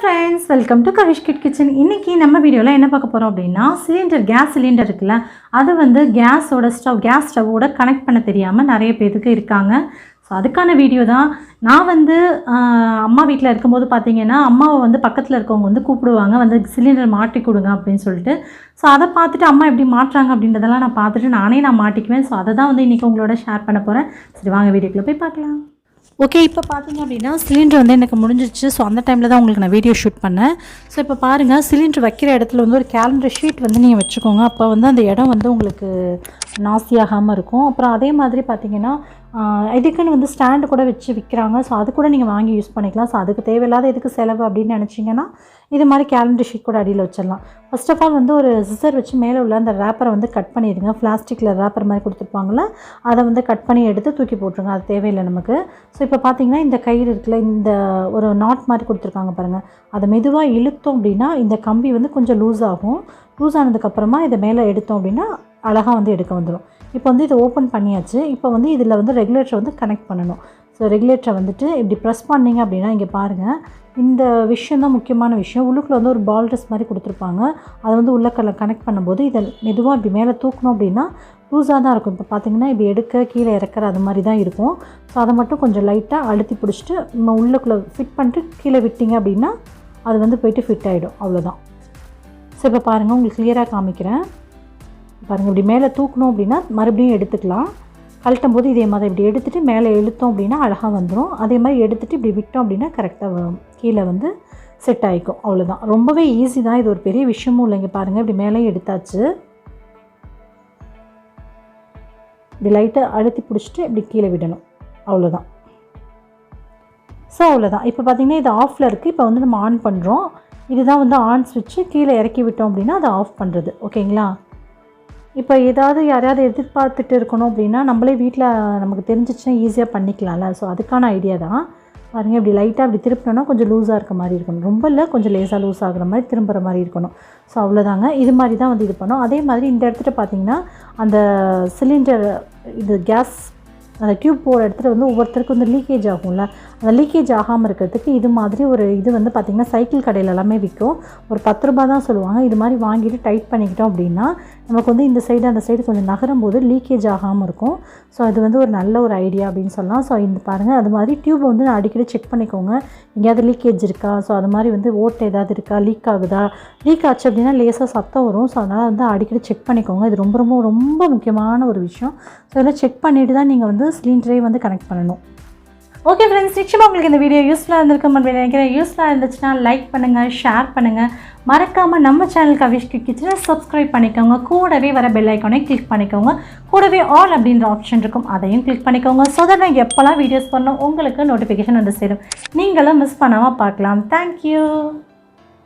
friends, welcome to Kavish Kid Kitchen. இன்னைக்கு நம்ம வீடியோல என்ன பார்க்க போறோம் அப்படினா கேஸ் சிலிண்டர் இருக்குல அது வந்து கேஸ் ஸ்டவோட கனெக்ட் பண்ண தெரியாம நிறைய பேருக்கு இருக்காங்க. சோ அதுக்கான வீடியோ தான். நான் வந்து அம்மா வீட்ல இருக்கும்போது பாத்தீங்கன்னா அம்மாவை வந்து பக்கத்துல இருக்கவங்க வந்து கூப்பிடுவாங்க வந்து சிலிண்டர் மாட்டி கொடுங்க அப்படினு சொல்லிட்டு. சோ அத பார்த்துட்டு அம்மா எப்படி மாட்றாங்க அப்படின்றதெல்லாம் நான் பார்த்துட்டு நான் மாட்டிக்குவேன். சோ அத தான் வந்து இன்னைக்கு உங்களோட ஷேர் பண்ண போறேன். சரி வாங்க வீடியோக்குள்ள போய் பார்க்கலாம். ஓகே, இப்போ பார்த்தீங்க அப்படின்னா சிலிண்டர் வந்து எனக்கு முடிஞ்சிச்சு. ஸோ அந்த டைமில் தான் உங்களுக்கு நான் வீடியோ ஷூட் பண்ணேன். ஸோ இப்போ பாருங்கள், சிலிண்டர் வைக்கிற இடத்துல வந்து ஒரு கேலண்டர் ஷீட் வந்து நீங்கள் வச்சுக்கோங்க. அப்போ வந்து அந்த இடம் வந்து உங்களுக்கு நாசியாகாமல் இருக்கும். அப்புறம் அதே மாதிரி பார்த்தீங்கன்னா இதுக்குன்னு வந்து ஸ்டாண்டு கூட வச்சு விற்கிறாங்க. ஸோ அது கூட நீங்கள் வாங்கி யூஸ் பண்ணிக்கலாம். ஸோ அதுக்கு தேவையில்லாத எதுக்கு செலவு அப்படின்னு நினச்சிங்கன்னா இது மாதிரி கேலண்டர் ஷீட் கூட அடியில் வச்சிடலாம். ஃபர்ஸ்ட் ஆஃப் ஆல் வந்து ஒரு சிசர் வச்சு மேலே உள்ள அந்த ரேப்பரை வந்து கட் பண்ணிடுங்க. பிளாஸ்டிக்கில் ரேப்பர் மாதிரி கொடுத்துருப்பாங்கள அதை வந்து கட் பண்ணி எடுத்து தூக்கி போட்டுருங்க. அது தேவையில்லை நமக்கு. ஸோ இப்போ பார்த்தீங்கன்னா இந்த கயிறு இருக்குல்ல, இந்த ஒரு நாட் மாதிரி கொடுத்துருக்காங்க பாருங்கள், அதை மெதுவாக இழுத்தோம் அப்படின்னா இந்த கம்பி வந்து கொஞ்சம் லூஸ் ஆகும். லூஸ் ஆனதுக்கப்புறமா இதை மேலே எடுத்தோம் அப்படின்னா அழகாக வந்து எடுக்க வந்துடும். இப்போ வந்து இதை ஓப்பன் பண்ணியாச்சு. இப்போ வந்து இதில் வந்து ரெகுலேட்டரை வந்து கனெக்ட் பண்ணணும். ஸோ ரெகுலேட்டரை வந்துட்டு இப்படி ப்ரெஸ் பண்ணிங்க அப்படின்னா இங்கே பாருங்கள், இந்த விஷயம் தான் முக்கியமான விஷயம். உள்ளுக்குள்ள வந்து ஒரு பால் ட்ரெஸ் மாதிரி கொடுத்துருப்பாங்க. அதை வந்து உள்ளக்கல்ல கனெக்ட் பண்ணும்போது இதை மெதுவாக இப்படி மேலே தூக்கணும் அப்படின்னா லூஸாக தான் இருக்கும். இப்போ பார்த்தீங்கன்னா இப்படி எடுக்க கீழே இறக்குற அது மாதிரி தான் இருக்கும். ஸோ அதை மட்டும் கொஞ்சம் லைட்டாக அழுத்தி பிடிச்சிட்டு நம்ம உள்ளுக்குள்ளே ஃபிட் பண்ணிட்டு கீழே விட்டிங்க அப்படின்னா அது வந்து போய்ட்டு ஃபிட் ஆகிடும். அவ்வளோதான். ஸோ இப்போ பாருங்கள், உங்களுக்கு கிளியராக காமிக்கிறேன் பாருங்கள். இப்படி மேலே தூக்கணும் அப்படின்னா மறுபடியும் எடுத்துக்கலாம். கழட்டும் போது இதே மாதிரி இப்படி எடுத்துகிட்டு மேலே இழுத்தோம் அப்படின்னா அழகாக வந்துடும். அதே மாதிரி எடுத்துகிட்டு இப்படி விட்டோம் அப்படின்னா கரெக்டாக கீழே வந்து செட் ஆகிக்கும். அவ்வளோதான். ரொம்பவே ஈஸி தான். இது ஒரு பெரிய விஷயமும் இல்லைங்க. பாருங்கள், இப்படி மேலே எடுத்தாச்சு. இப்படி லைட்டாக அழுத்தி பிடிச்சிட்டு இப்படி கீழே விடணும். அவ்வளோதான். ஸோ அவ்வளோதான். இப்போ பார்த்திங்கன்னா இது ஆஃபில் இருக்குது. இப்போ வந்து நம்ம ஆன் பண்ணுறோம். இதுதான் வந்து ஆன் ஸ்விட்ச்சு. கீழே இறக்கி விட்டோம் அப்படின்னா அதை ஆஃப் பண்ணுறது. ஓகேங்களா? இப்போ யாரையாவது எதிர்பார்த்துட்டு இருக்கணும் அப்படின்னா நம்மளே வீட்டில் நமக்கு தெரிஞ்சிச்சுன்னா ஈஸியாக பண்ணிக்கலாம்ல. ஸோ அதுக்கான ஐடியா தான். பாருங்கள், இப்படி லைட்டாக இப்படி திருப்பினோன்னா கொஞ்சம் லூஸாக இருக்க மாதிரி இருக்கணும். ரொம்ப இல்லை, கொஞ்சம் லேசாக லூஸ் ஆகுற மாதிரி திரும்புகிற மாதிரி இருக்கணும். ஸோ அவ்வளோதாங்க. இது மாதிரி தான் வந்து இது பண்ணோம். அதே மாதிரி இந்த இடத்துல பார்த்திங்கன்னா அந்த சிலிண்டர் கேஸ் அந்த டியூப் போகிற இடத்துல வந்து ஒவ்வொருத்தருக்கும் வந்து லீக்கேஜ் ஆகும்ல, அந்த லீக்கேஜ் ஆகாமல் இருக்கிறதுக்கு இது மாதிரி ஒரு இது வந்து பார்த்திங்கன்னா சைக்கிள் கடையில் எல்லாமே விற்கும். ஒரு 10 ரூபா தான் சொல்லுவாங்க. இது மாதிரி வாங்கிட்டு டைட் பண்ணிக்கிட்டோம் அப்படின்னா நமக்கு வந்து இந்த சைடு அந்த சைடு கொஞ்சம் நகரும் போது லீக்கேஜ் ஆகாமல் இருக்கும். ஸோ இது வந்து ஒரு நல்ல ஒரு ஐடியா அப்படின்னு சொல்லலாம். ஸோ இந்த பாருங்கள், அது மாதிரி டியூப் வந்து நான் அடிக்கடி செக் பண்ணிக்கோங்க, எங்கேயாவது லீக்கேஜ் இருக்கா. ஸோ அது மாதிரி வந்து ஓட்டை ஏதாவது இருக்கா, லீக் ஆகுதா. லீக் ஆச்சு அப்படின்னா லேசாக சத்தம் வரும். ஸோ அதனால் வந்து அடிக்கடி செக் பண்ணிக்கோங்க. இது ரொம்ப ரொம்ப ரொம்ப முக்கியமான ஒரு விஷயம். ஸோ இதெல்லாம் செக் பண்ணிவிட்டு தான் நீங்கள் வந்து சிலிண்டரே வந்து கனெக்ட் பண்ணணும். ஓகே ஃப்ரெண்ட்ஸ், நிச்சயமாக உங்களுக்கு இந்த வீடியோ யூஸ்ஃபுல்லாக இருந்திருக்கும் அப்படின்னு நினைக்கிறேன். யூஸ்ஃபுல்லாக இருந்துச்சுன்னா லைக் பண்ணுங்கள், ஷேர் பண்ணுங்கள். மறக்காமல் நம்ம சேனல் கவிஷ் கிட் கிச்சனை சப்ஸ்கிரைப் பண்ணிக்கோங்க. கூடவே வர பெல் ஐக்கானை கிளிக் பண்ணிக்கோங்க. கூடவே ஆல் அப்படின்ற ஆப்ஷன் இருக்கும், அதையும் கிளிக் பண்ணிக்கோங்க. ஸோ தட் நான் எப்போல்லாம் வீடியோஸ் பண்ணோம் உங்களுக்கு நோட்டிஃபிகேஷன் வந்து சேரும். நீங்களும் மிஸ் பண்ணாமல் பார்க்கலாம். தேங்க்யூ.